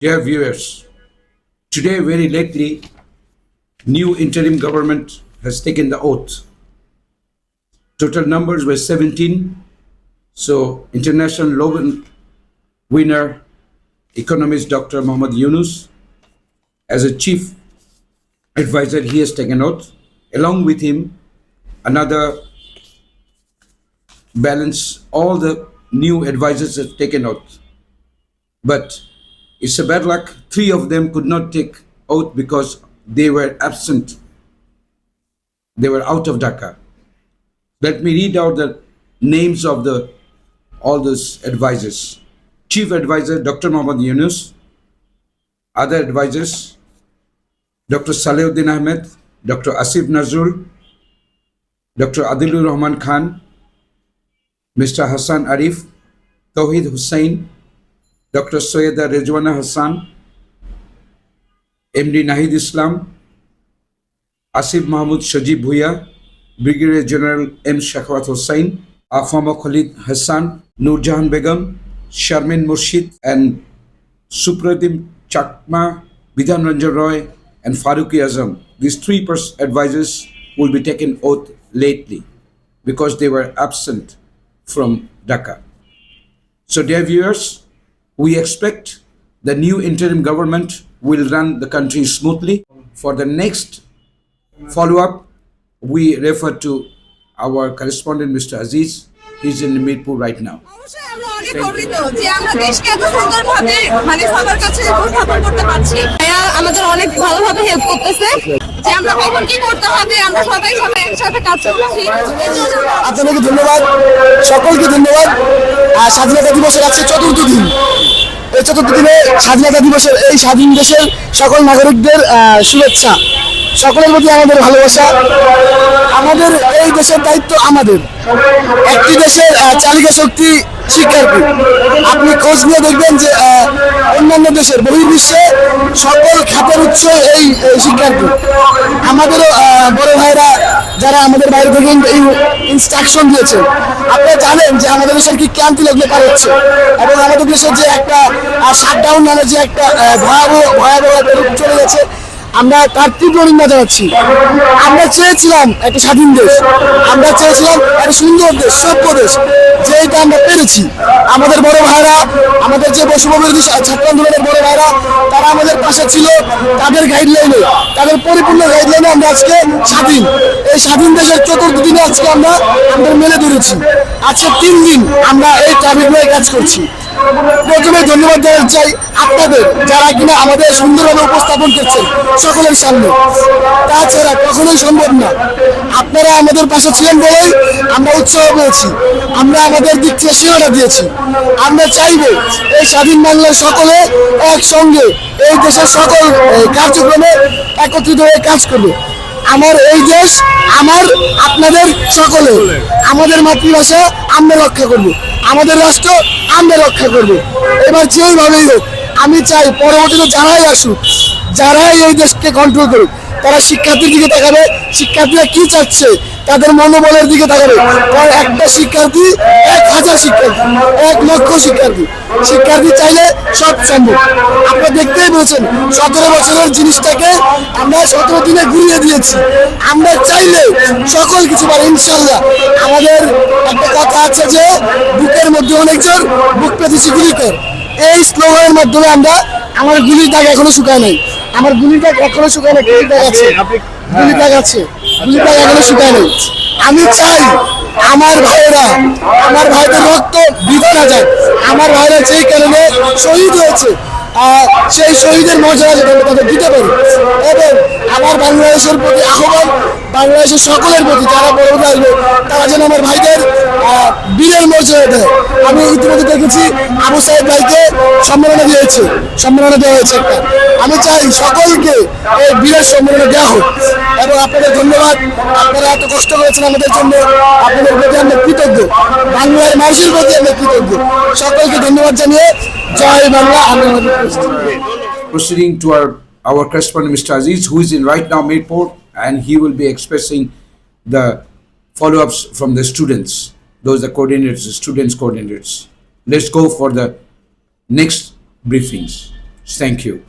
Dear viewers, today very lately, new interim government has taken the oath. Total numbers were 17. So international Nobel winner, economist Dr. Muhammad Yunus, as a chief advisor, he has taken oath. Along with him, another balance, all the new advisors have taken oath. But it's a bad luck. 3 of them could not take oath because they were absent. They were out of Dhaka. Let me read out the names of all those advisors. Chief advisor Dr. Muhammad Yunus. Other advisors Dr. Saleuddin Ahmed, Dr. Asif Nazrul, Dr. Adilur Rahman Khan, Mr. Hassan Arif, Tawhid Hussain, Dr. Soyeda Rejwana Hassan, MD Nahid Islam, Asif Mahmoud Shajib Bhuya, Brigadier General M. Shakwat Hussain, Afama Khalid Hassan, Nurjahan Begum, Sharmin Murshid, and Supradim Chakma, Bidhan Ranjan Roy, and Faruqi Azam. These 3 advisors will be taken oath lately because they were absent from Dhaka. So, dear viewers, we expect the new interim government will run the country smoothly. For the next follow-up, we refer to our correspondent, Mr. Aziz. He's in Mirpur right now. আমাদের অনেক ভালোভাবে help করতেছে যে আমরা কখন কি করতে হবে আমরা সবাই একসাথে কাজ করছি। আপনাদেরকে ধন্যবাদ, সকলকে ধন্যবাদ। আর স্বাধীনতা দিবসের আজকে 4র্থ দিন। এই 4র্থ দিনে স্বাধীনতা দিবসের এই স্বাধীন দেশের সকল নাগরিকদের শুভেচ্ছা, সকলের প্রতি আমাদের ভালোবাসা। আমাদের এই দেশের দায়িত্ব আমাদের। একটি দেশের চালিকা শক্তি শিক্ষার্থী। আপনি খোঁজ নিয়ে দেখবেন যে অন্যান্য দেশের বহির্বিশ্বে সকল খাতের উৎস এই শিক্ষার্থী। আমাদেরও বড় ভাইরা যারা আমাদের বাইরে থেকে এই ইনস্ট্রাকশন দিয়েছে, আপনারা জানেন যে আমাদের দেশের কি ক্লান্তি লাগলে পার হচ্ছে এবং আমাদের দেশের যে একটা শাটডাউন নামে যে একটা ভয়াবহ চলে গেছে, আমরা তার তীব্র নিন্দা জানাচ্ছি। আমরা চেয়েছিলাম একটা স্বাধীন দেশ, আমরা চেয়েছিলাম একটা সুন্দর দেশ, সভ্য দেশ, যেটা আমরা পেরেছি। আমাদের বড় ভাইরা, আমাদের যে বৈষম্যবিরোধী ছাত্র আন্দোলনের বড় ভাইরা, তারা আমাদের পাশে ছিল। তাদের গাইডলাইনে, তাদের পরিপূর্ণ গাইডলাইনে আমরা আজকে স্বাধীন। এই স্বাধীন দেশের 4র্থ দিনে আজকে আমরা মেলে ধরেছি। আজকে 3 দিন আমরা এই ট্রাফিক কাজ করছি। প্রথমে ধন্যবাদ জানাতে চাই আপনাদের, যারা কিনা আমাদের সুন্দরভাবে উপস্থাপন করছেন সকলের সামনে। তাছাড়া কখনোই সম্ভব না। আপনারা আমাদের পাশে ছিলেন বলেই আমরা উৎসাহ পেয়েছি, আমরা আমাদের দিক থেকে সেবাটা দিয়েছি। আমরা চাইব এই স্বাধীন বাংলার সকলে একসঙ্গে এই দেশের সকল কার্যক্রমে একত্রিত হয়ে কাজ করবে। আমার এই দেশ আমার আপনাদের সকলে, আমাদের মাতৃভাষা আমরা রক্ষা করব, আমাদের রাষ্ট্র আমরা রক্ষা করব। এবার যেইভাবেই হোক, আমি চাই পরবর্তীতে যারাই আসুক, যারাই এই দেশকে কন্ট্রোল করুক, তারা শিক্ষার্থীর দিকে তাকাবে। শিক্ষার্থীরা কি চাচ্ছে তাদের মনোবলের দিকে তাকাবে। কারণ একটা শিক্ষার্থী 1000 শিক্ষার্থী, 1 লক্ষ শিক্ষার্থী। শিক্ষার্থী চাইলে সব সম্ভব। আপনারা দেখতেই পেয়েছেন 17 বছরের জিনিসটাকে আমরা 17 দিনে ঘুরিয়ে দিয়েছি। আমরা চাইলে সকল কিছু পারি ইনশাল্লাহ। আমাদের একটা কথা আছে যে বুকের মধ্যে অনেকজন, বুক পেতেছি গুলি কর। এই স্লোগানের মাধ্যমে আমরা, আমার গুলির দাগ এখনো শুকায় নাই, আমার গুলির দাগ এখনো শুকায় নাই, গুলির দাগ আছে, গুলির দাগ আছে, গুলির দাগ এখনো শুকায় নাই। আমি চাই আমার ভাইয়েরা, আমার ভাইদের রক্ত বৃথা না যায়। আমার ভাইরা যেই কারণে শহীদ হয়েছে, সেই শহীদের মর্যাদা যেন তাদের দিতে পারি। এবং আমার বাংলাদেশের প্রতি আহ্বান, বাংলাদেশের সকলের প্রতি যারা বড় আসবে, তারা যেন আমার ভাইদের বীরের মর্যাদা দেয়। আমি ইতিমধ্যে দেখেছি আবু সাহেব ভাইকে সম্মাননা দেওয়া হয়েছে একটা। আমি চাই সকলকে এই বীরের সম্মাননা দেওয়া হোক। এবং আপনাদের ধন্যবাদ, আপনারা এত কষ্ট করেছেন আমাদের জন্য, আপনাদের প্রতি আমরা কৃতজ্ঞ, বাংলার মানুষের প্রতি আমরা কৃতজ্ঞ। সকলকে ধন্যবাদ জানিয়ে জয় Bangla. Proceeding to our correspondent, Mr. Aziz, who is in right now Mirpur, and he will be expressing the follow-ups from the students. Those are coordinators, students coordinators. Let's go for the next briefings. Thank you.